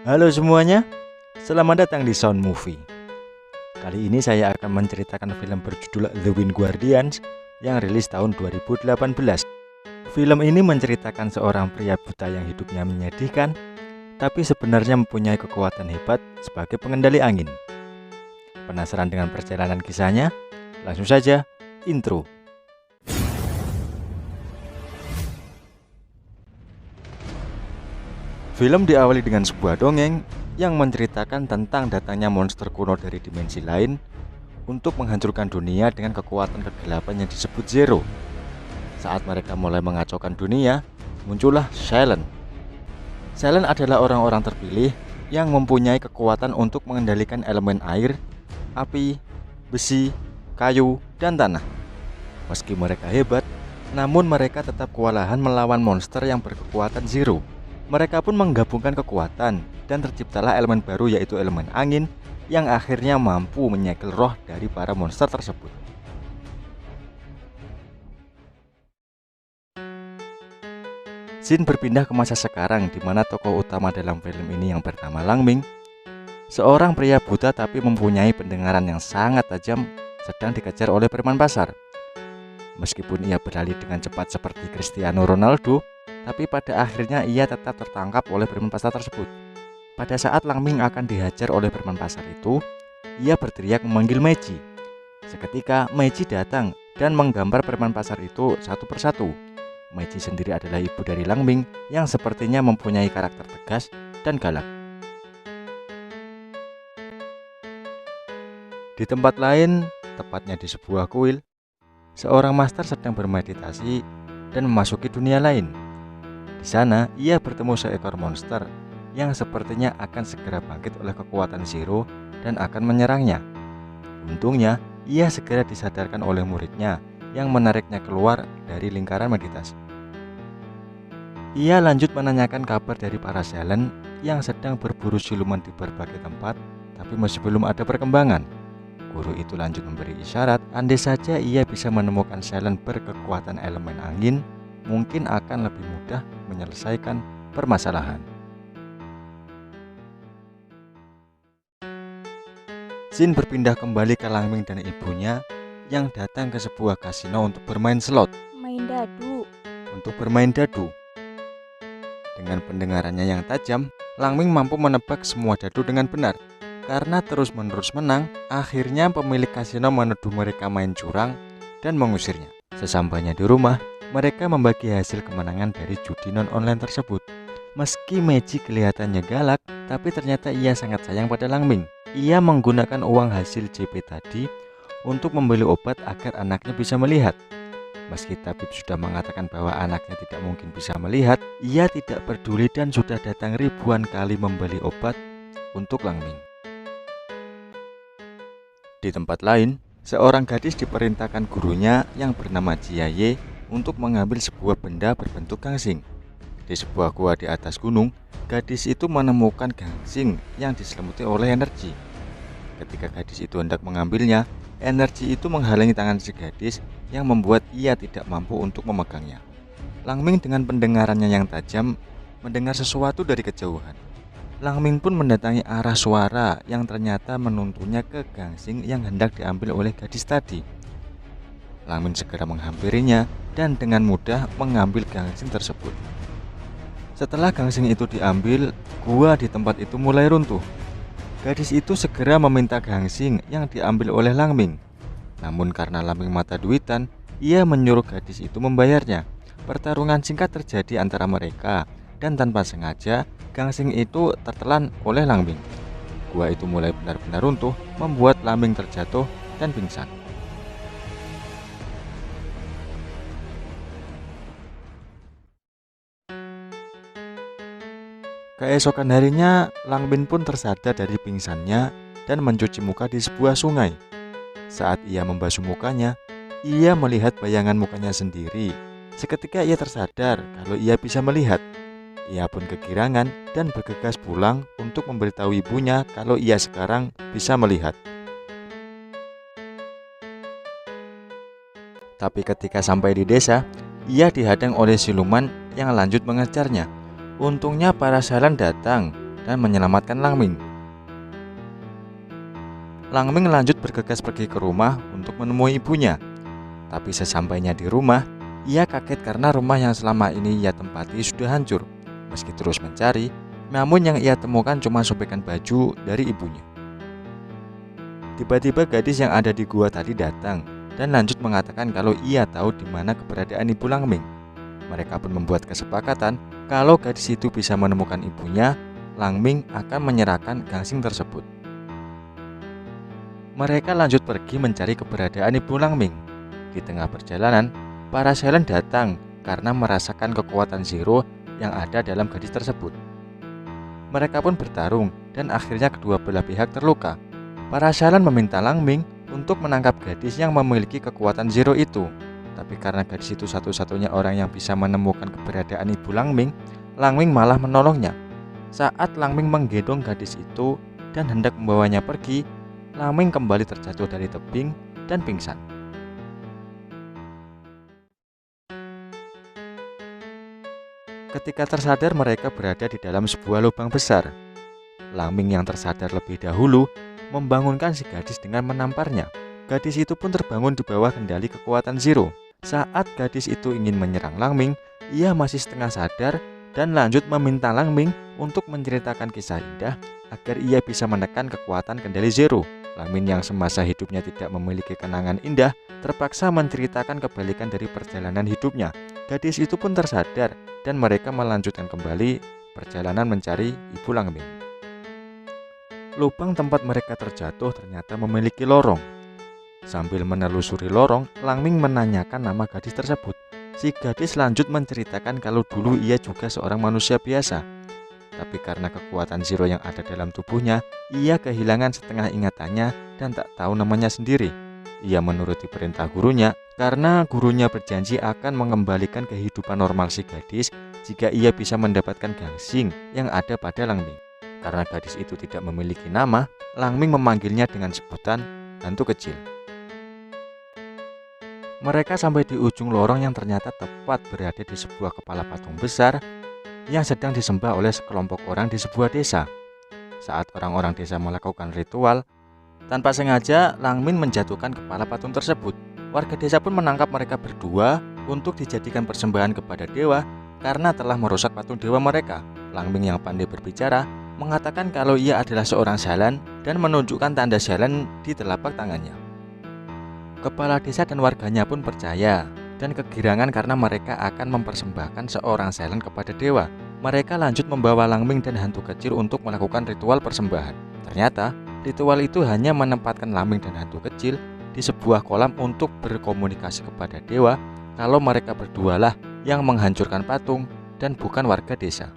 Halo semuanya, selamat datang di Sound Movie. Kali ini saya akan menceritakan film berjudul The Wind Guardians yang rilis tahun 2018. Film ini menceritakan seorang pria buta yang hidupnya menyedihkan, tapi sebenarnya mempunyai kekuatan hebat sebagai pengendali angin. Penasaran dengan perjalanan kisahnya? Langsung saja, intro. Film diawali dengan sebuah dongeng yang menceritakan tentang datangnya monster kuno dari dimensi lain untuk menghancurkan dunia dengan kekuatan kegelapan yang disebut Zero. Saat mereka mulai mengacaukan dunia, muncullah Silent. Silent adalah orang-orang terpilih yang mempunyai kekuatan untuk mengendalikan elemen air, api, besi, kayu, dan tanah. Meski mereka hebat, namun mereka tetap kewalahan melawan monster yang berkekuatan Zero. Mereka pun menggabungkan kekuatan dan terciptalah elemen baru, yaitu elemen angin yang akhirnya mampu menyegel roh dari para monster tersebut. Scene berpindah ke masa sekarang, di mana tokoh utama dalam film ini yang bernama Langming, seorang pria buta tapi mempunyai pendengaran yang sangat tajam, sedang dikejar oleh preman pasar. Meskipun ia berlari dengan cepat seperti Cristiano Ronaldo, tapi pada akhirnya ia tetap tertangkap oleh preman pasar tersebut. Pada saat Langming akan dihajar oleh preman pasar itu, ia berteriak memanggil Meiji. Seketika Meiji datang dan menggambar preman pasar itu satu persatu. Meiji sendiri adalah ibu dari Langming yang sepertinya mempunyai karakter tegas dan galak. Di tempat lain, tepatnya di sebuah kuil, seorang master sedang bermeditasi dan memasuki dunia lain. Di sana, ia bertemu seekor monster yang sepertinya akan segera bangkit oleh kekuatan Zero dan akan menyerangnya. Untungnya, ia segera disadarkan oleh muridnya yang menariknya keluar dari lingkaran meditasi. Ia lanjut menanyakan kabar dari para Silent yang sedang berburu siluman di berbagai tempat, tapi masih belum ada perkembangan. Guru itu lanjut memberi isyarat, andai saja ia bisa menemukan Silent berkekuatan elemen angin, mungkin akan lebih mudah menyelesaikan permasalahan. Scene berpindah kembali ke Langming dan ibunya yang datang ke sebuah kasino untuk bermain slot. Untuk bermain dadu. Dengan pendengarannya yang tajam, Langming mampu menebak semua dadu dengan benar. Karena terus-menerus menang, akhirnya pemilik kasino menuduh mereka main curang dan mengusirnya. Sesampainya di rumah, mereka membagi hasil kemenangan dari judi non-online tersebut. Meski Meiji kelihatannya galak, tapi ternyata ia sangat sayang pada Langming. Ia menggunakan uang hasil JP tadi untuk membeli obat agar anaknya bisa melihat. Meski tabib sudah mengatakan bahwa anaknya tidak mungkin bisa melihat, ia tidak peduli dan sudah datang ribuan kali membeli obat untuk Langming. Di tempat lain, seorang gadis diperintahkan gurunya yang bernama Jiaye untuk mengambil sebuah benda berbentuk gangsing. Di sebuah gua di atas gunung, gadis itu menemukan gangsing yang diselimuti oleh energi. Ketika gadis itu hendak mengambilnya, energi itu menghalangi tangan si gadis yang membuat ia tidak mampu untuk memegangnya. Langming dengan pendengarannya yang tajam mendengar sesuatu dari kejauhan. Langming pun mendatangi arah suara yang ternyata menuntunnya ke gangsing yang hendak diambil oleh gadis tadi. Langming segera menghampirinya dan dengan mudah mengambil gangsing tersebut. Setelah gangsing itu diambil, gua di tempat itu mulai runtuh. Gadis itu segera meminta gangsing yang diambil oleh Langming. Namun karena Langming mata duitan, ia menyuruh gadis itu membayarnya. Pertarungan singkat terjadi antara mereka dan tanpa sengaja gangsing itu tertelan oleh Langming. Gua itu mulai benar-benar runtuh, membuat Langming terjatuh dan pingsan. Keesokan harinya, Langming pun tersadar dari pingsannya dan mencuci muka di sebuah sungai. Saat ia membasuh mukanya, ia melihat bayangan mukanya sendiri. Seketika ia tersadar kalau ia bisa melihat. Ia pun kegirangan dan bergegas pulang untuk memberitahu ibunya kalau ia sekarang bisa melihat. Tapi ketika sampai di desa, ia dihadang oleh siluman yang lanjut mengejarnya. Untungnya para Silent datang dan menyelamatkan Langming. Langming lanjut bergegas pergi ke rumah untuk menemui ibunya. Tapi sesampainya di rumah, ia kaget karena rumah yang selama ini ia tempati sudah hancur. Meski terus mencari, namun yang ia temukan cuma sobekan baju dari ibunya. Tiba-tiba gadis yang ada di gua tadi datang dan lanjut mengatakan kalau ia tahu di mana keberadaan ibu Langming. Mereka pun membuat kesepakatan kalau gadis itu bisa menemukan ibunya, Langming akan menyerahkan gangsing tersebut. Mereka lanjut pergi mencari keberadaan ibu Langming. Di tengah perjalanan, para Silent datang karena merasakan kekuatan Zero yang ada dalam gadis tersebut. Mereka pun bertarung dan akhirnya kedua belah pihak terluka. Para Silent meminta Langming untuk menangkap gadis yang memiliki kekuatan Zero itu. Tapi karena gadis itu satu-satunya orang yang bisa menemukan keberadaan ibu Langming, Langming malah menolongnya. Saat Langming menggendong gadis itu dan hendak membawanya pergi, Langming kembali terjatuh dari tebing dan pingsan. Ketika tersadar, mereka berada di dalam sebuah lubang besar. Langming yang tersadar lebih dahulu membangunkan si gadis dengan menamparnya. Gadis itu pun terbangun di bawah kendali kekuatan Zero. Saat gadis itu ingin menyerang Langming, ia masih setengah sadar dan lanjut meminta Langming untuk menceritakan kisah indah agar ia bisa menekan kekuatan kendali Zero. Langming yang semasa hidupnya tidak memiliki kenangan indah terpaksa menceritakan kebalikan dari perjalanan hidupnya. Gadis itu pun tersadar dan mereka melanjutkan kembali perjalanan mencari ibu Langming. Lubang tempat mereka terjatuh ternyata memiliki lorong. Sambil menelusuri lorong, Langming menanyakan nama gadis tersebut. Si gadis lanjut menceritakan kalau dulu ia juga seorang manusia biasa. Tapi karena kekuatan Zero yang ada dalam tubuhnya, ia kehilangan setengah ingatannya dan tak tahu namanya sendiri. Ia menuruti perintah gurunya karena gurunya berjanji akan mengembalikan kehidupan normal si gadis jika ia bisa mendapatkan gangsing yang ada pada Langming. Karena gadis itu tidak memiliki nama, Langming memanggilnya dengan sebutan hantu kecil. Mereka sampai di ujung lorong yang ternyata tepat berada di sebuah kepala patung besar yang sedang disembah oleh sekelompok orang di sebuah desa. Saat orang-orang desa melakukan ritual, tanpa sengaja Langming menjatuhkan kepala patung tersebut. Warga desa pun menangkap mereka berdua untuk dijadikan persembahan kepada dewa karena telah merusak patung dewa mereka. Langming yang pandai berbicara mengatakan kalau ia adalah seorang Silent dan menunjukkan tanda Silent di telapak tangannya. Kepala desa dan warganya pun percaya dan kegirangan karena mereka akan mempersembahkan seorang Silent kepada dewa. Mereka lanjut membawa Langming dan hantu kecil untuk melakukan ritual persembahan. Ternyata ritual itu hanya menempatkan Langming dan hantu kecil di sebuah kolam untuk berkomunikasi kepada dewa kalau mereka berdualah yang menghancurkan patung dan bukan warga desa.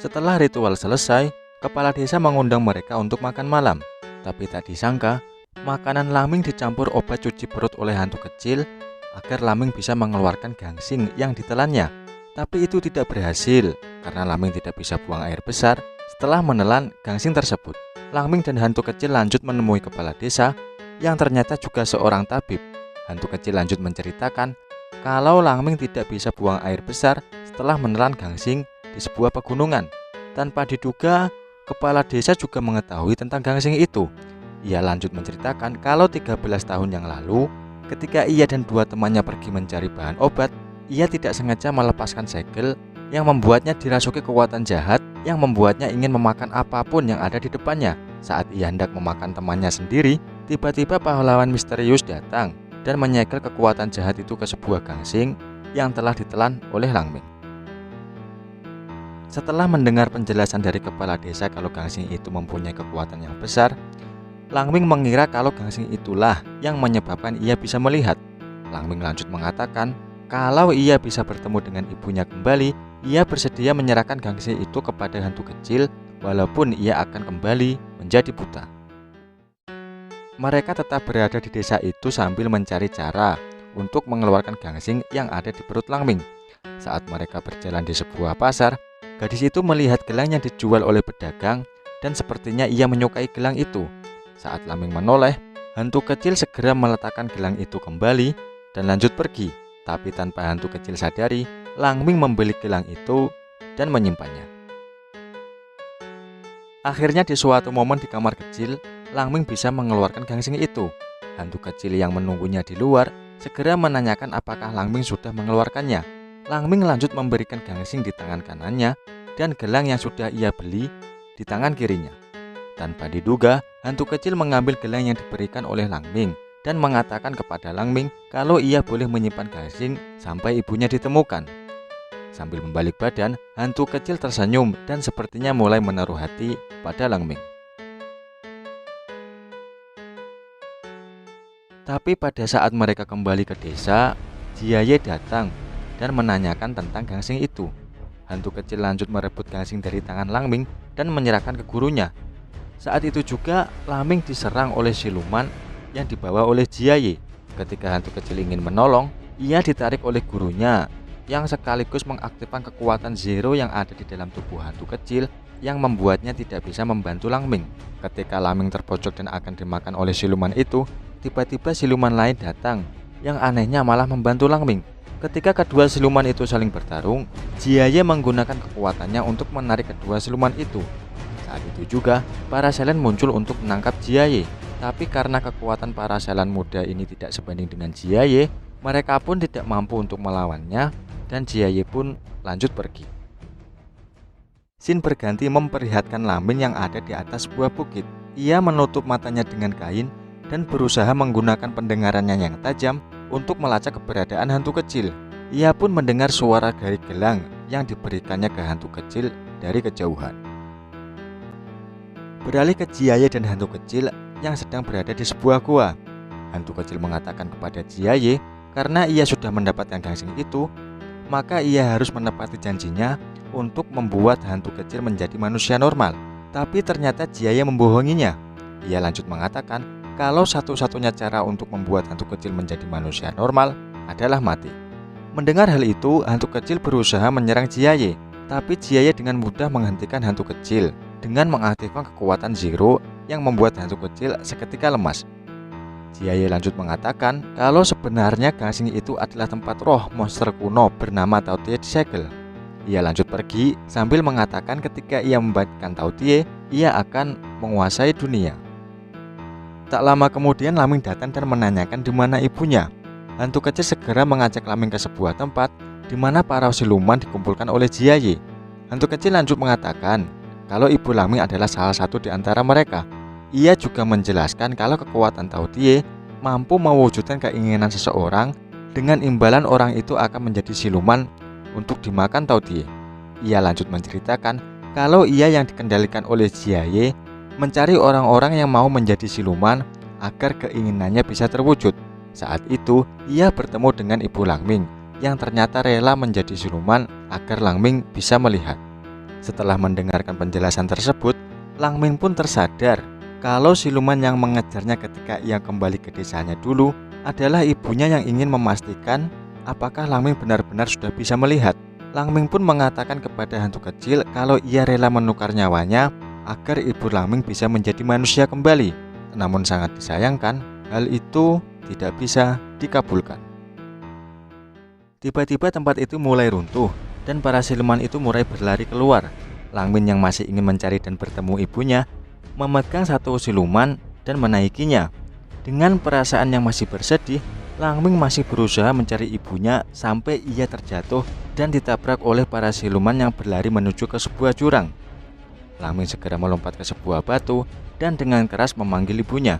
Setelah ritual selesai, kepala desa mengundang mereka untuk makan malam. Tapi tak disangka, makanan Langming dicampur obat cuci perut oleh hantu kecil agar Langming bisa mengeluarkan gangsing yang ditelannya. Tapi itu tidak berhasil karena Langming tidak bisa buang air besar setelah menelan gangsing tersebut. Langming dan hantu kecil lanjut menemui kepala desa yang ternyata juga seorang tabib. Hantu kecil lanjut menceritakan kalau Langming tidak bisa buang air besar setelah menelan gangsing di sebuah pegunungan. Tanpa diduga, kepala desa juga mengetahui tentang gangsing itu. Ia lanjut menceritakan kalau 13 tahun yang lalu, ketika ia dan dua temannya pergi mencari bahan obat, ia tidak sengaja melepaskan segel yang membuatnya dirasuki kekuatan jahat yang membuatnya ingin memakan apapun yang ada di depannya. Saat ia hendak memakan temannya sendiri, tiba-tiba pahlawan misterius datang dan menyegel kekuatan jahat itu ke sebuah gangsing yang telah ditelan oleh Langming. Setelah mendengar penjelasan dari kepala desa kalau gangsing itu mempunyai kekuatan yang besar, Langming mengira kalau gangsing itulah yang menyebabkan ia bisa melihat. Langming lanjut mengatakan kalau ia bisa bertemu dengan ibunya kembali, ia bersedia menyerahkan gangsing itu kepada hantu kecil walaupun ia akan kembali menjadi buta. Mereka tetap berada di desa itu sambil mencari cara untuk mengeluarkan gangsing yang ada di perut Langming. Saat mereka berjalan di sebuah pasar, gadis itu melihat gelang yang dijual oleh pedagang dan sepertinya ia menyukai gelang itu. Saat Langming menoleh, hantu kecil segera meletakkan gelang itu kembali dan lanjut pergi. Tapi tanpa hantu kecil sadari, Langming membeli gelang itu dan menyimpannya. Akhirnya di suatu momen di kamar kecil, Langming bisa mengeluarkan gangsing itu. Hantu kecil yang menunggunya di luar segera menanyakan apakah Langming sudah mengeluarkannya. Langming lanjut memberikan gangsing di tangan kanannya dan gelang yang sudah ia beli di tangan kirinya. Tanpa diduga, hantu kecil mengambil gelang yang diberikan oleh Langming dan mengatakan kepada Langming kalau ia boleh menyimpan gangsing sampai ibunya ditemukan. Sambil membalik badan, hantu kecil tersenyum dan sepertinya mulai menaruh hati pada Langming. Tapi pada saat mereka kembali ke desa, Jiaye datang dan menanyakan tentang gangsing itu. Hantu kecil lanjut merebut gangsing dari tangan Langming dan menyerahkan ke gurunya. Saat itu juga Langming diserang oleh siluman yang dibawa oleh Jiaye. Ketika hantu kecil ingin menolong, ia ditarik oleh gurunya yang sekaligus mengaktifkan kekuatan zero yang ada di dalam tubuh hantu kecil yang membuatnya tidak bisa membantu Langming. Ketika Langming terpojok dan akan dimakan oleh siluman itu, tiba-tiba siluman lain datang yang anehnya malah membantu Langming. Ketika kedua siluman itu saling bertarung, Jiaye menggunakan kekuatannya untuk menarik kedua siluman itu. Saat itu juga, para Selen muncul untuk menangkap Jiaye. Tapi karena kekuatan para Selen muda ini tidak sebanding dengan Jiaye, mereka pun tidak mampu untuk melawannya dan Jiaye pun lanjut pergi. Shin berganti memperlihatkan Langming yang ada di atas sebuah bukit. Ia menutup matanya dengan kain dan berusaha menggunakan pendengarannya yang tajam untuk melacak keberadaan hantu kecil. Ia pun mendengar suara dari gelang yang diberikannya ke hantu kecil dari kejauhan. Beralih ke Jiaye dan hantu kecil yang sedang berada di sebuah gua. Hantu kecil mengatakan kepada Jiaye karena ia sudah mendapatkan gangsing itu, maka ia harus menepati janjinya untuk membuat hantu kecil menjadi manusia normal. Tapi ternyata Jiaye membohonginya. Ia lanjut mengatakan kalau satu-satunya cara untuk membuat hantu kecil menjadi manusia normal adalah mati. Mendengar hal itu, hantu kecil berusaha menyerang Jiaye, tapi Jiaye dengan mudah menghentikan hantu kecil dengan mengaktifkan kekuatan zero yang membuat hantu kecil seketika lemas. Jiaye lanjut mengatakan kalau sebenarnya gangsing itu adalah tempat roh monster kuno bernama Taotie disegel. Ia lanjut pergi sambil mengatakan ketika ia membagikan Taotie, ia akan menguasai dunia. Tak lama kemudian Langming datang dan menanyakan di mana ibunya. Hantu kecil segera mengajak Langming ke sebuah tempat di mana para siluman dikumpulkan oleh Jiaye. Hantu kecil lanjut mengatakan kalau ibu Langming adalah salah satu di antara mereka. Ia juga menjelaskan kalau kekuatan Taotie mampu mewujudkan keinginan seseorang dengan imbalan orang itu akan menjadi siluman untuk dimakan Taotie. Ia lanjut menceritakan kalau ia yang dikendalikan oleh Jiaye mencari orang-orang yang mau menjadi siluman agar keinginannya bisa terwujud. Saat itu, ia bertemu dengan ibu Langming yang ternyata rela menjadi siluman agar Langming bisa melihat. Setelah mendengarkan penjelasan tersebut, Langming pun tersadar kalau siluman yang mengejarnya ketika ia kembali ke desanya dulu adalah ibunya yang ingin memastikan apakah Langming benar-benar sudah bisa melihat. Langming pun mengatakan kepada hantu kecil kalau ia rela menukar nyawanya agar ibu Langming bisa menjadi manusia kembali. Namun sangat disayangkan, hal itu tidak bisa dikabulkan. Tiba-tiba tempat itu mulai runtuh dan para siluman itu mulai berlari keluar. Langming yang masih ingin mencari dan bertemu ibunya memegang satu siluman dan menaikinya. Dengan perasaan yang masih bersedih, Langming masih berusaha mencari ibunya sampai ia terjatuh dan ditabrak oleh para siluman yang berlari menuju ke sebuah jurang. Langming segera melompat ke sebuah batu dan dengan keras memanggil ibunya.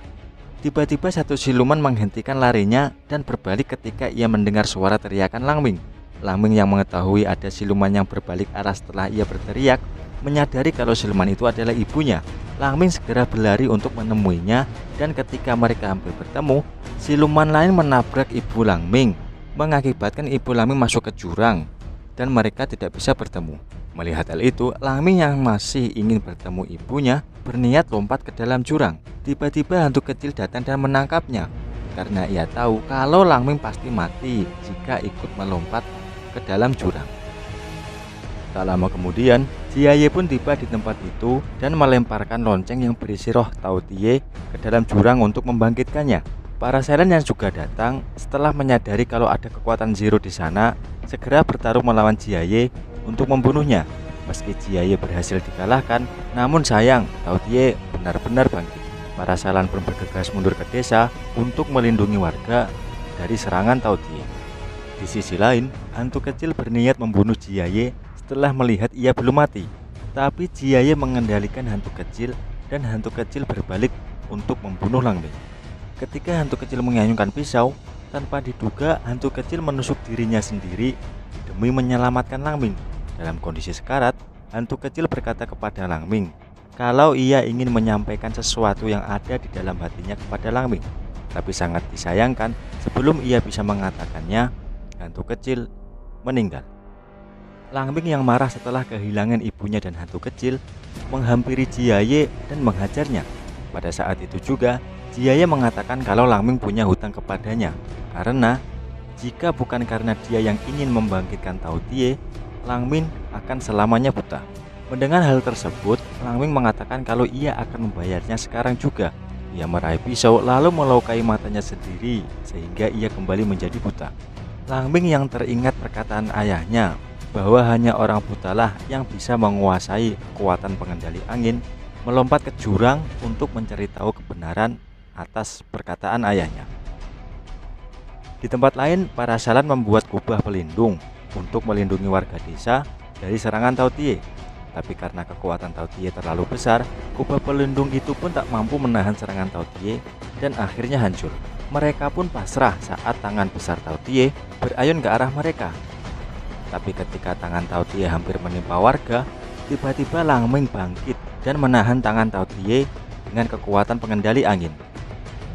Tiba-tiba satu siluman menghentikan larinya dan berbalik ketika ia mendengar suara teriakan Langming. Langming yang mengetahui ada siluman yang berbalik arah setelah ia berteriak, menyadari kalau siluman itu adalah ibunya. Langming segera berlari untuk menemuinya dan ketika mereka hampir bertemu, siluman lain menabrak ibu Langming, mengakibatkan ibu Langming masuk ke jurang dan mereka tidak bisa bertemu. Melihat hal itu, Langming yang masih ingin bertemu ibunya berniat lompat ke dalam jurang. Tiba-tiba hantu kecil datang dan menangkapnya karena ia tahu kalau Langming pasti mati jika ikut melompat ke dalam jurang. Tak lama kemudian, Jiaye pun tiba di tempat itu dan melemparkan lonceng yang berisi roh Taotie ke dalam jurang untuk membangkitkannya. Para Selen yang juga datang setelah menyadari kalau ada kekuatan zero di sana, segera bertarung melawan Jiaye untuk membunuhnya. Meski Jiaye berhasil dikalahkan, namun sayang Tao Tie benar-benar bangkit. Para Salan pun bergegas mundur ke desa untuk melindungi warga dari serangan Tao Tie. Di sisi lain, hantu kecil berniat membunuh Jiaye setelah melihat ia belum mati. Tapi Jiaye mengendalikan hantu kecil dan hantu kecil berbalik untuk membunuh Langming. Ketika hantu kecil mengayunkan pisau, tanpa diduga hantu kecil menusuk dirinya sendiri demi menyelamatkan Langming. Dalam kondisi sekarat, hantu kecil berkata kepada Langming kalau ia ingin menyampaikan sesuatu yang ada di dalam hatinya kepada Langming. Tapi sangat disayangkan, sebelum ia bisa mengatakannya, hantu kecil meninggal. Langming yang marah setelah kehilangan ibunya dan hantu kecil menghampiri Jiaye dan menghajarnya. Pada saat itu juga, Jiaye mengatakan kalau Langming punya hutang kepadanya, karena jika bukan karena dia yang ingin membangkitkan Tao Tie, Langming akan selamanya buta. Mendengar hal tersebut, Langming mengatakan kalau ia akan membayarnya sekarang juga. Ia meraih pisau lalu melukai matanya sendiri sehingga ia kembali menjadi buta. Langming yang teringat perkataan ayahnya bahwa hanya orang butalah yang bisa menguasai kekuatan pengendali angin, melompat ke jurang untuk mencari tahu kebenaran atas perkataan ayahnya. Di tempat lain, para Salan membuat kubah pelindung untuk melindungi warga desa dari serangan Tao Tie. Tapi karena kekuatan Tao Tie terlalu besar, kubah pelindung itu pun tak mampu menahan serangan Tao Tie dan akhirnya hancur. Mereka pun pasrah saat tangan besar Tao Tie berayun ke arah mereka. Tapi ketika tangan Tao Tie hampir menimpa warga, tiba-tiba Langming bangkit dan menahan tangan Tao Tie dengan kekuatan pengendali angin.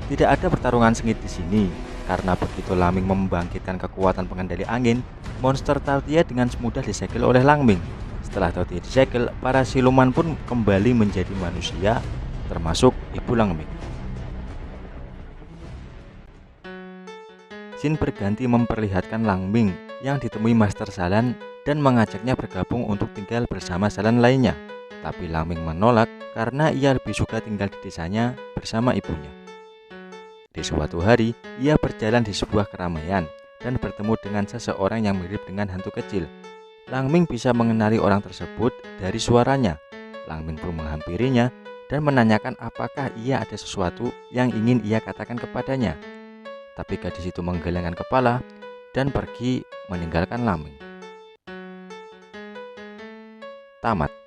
Tidak ada pertarungan sengit di sini, karena begitu Langming membangkitkan kekuatan pengendali angin, monster Tao Tie dengan mudah disegel oleh Langming. Setelah Tao Tie disegel, para siluman pun kembali menjadi manusia, termasuk ibu Langming. Jin berganti memperlihatkan Langming yang ditemui Master Salan dan mengajaknya bergabung untuk tinggal bersama Salan lainnya. Tapi Langming menolak karena ia lebih suka tinggal di desanya bersama ibunya. Di suatu hari, ia berjalan di sebuah keramaian dan bertemu dengan seseorang yang mirip dengan hantu kecil. Langming bisa mengenali orang tersebut dari suaranya. Langming pun menghampirinya dan menanyakan apakah ia ada sesuatu yang ingin ia katakan kepadanya. Tapi gadis itu menggelengkan kepala dan pergi meninggalkan Langming. Tamat.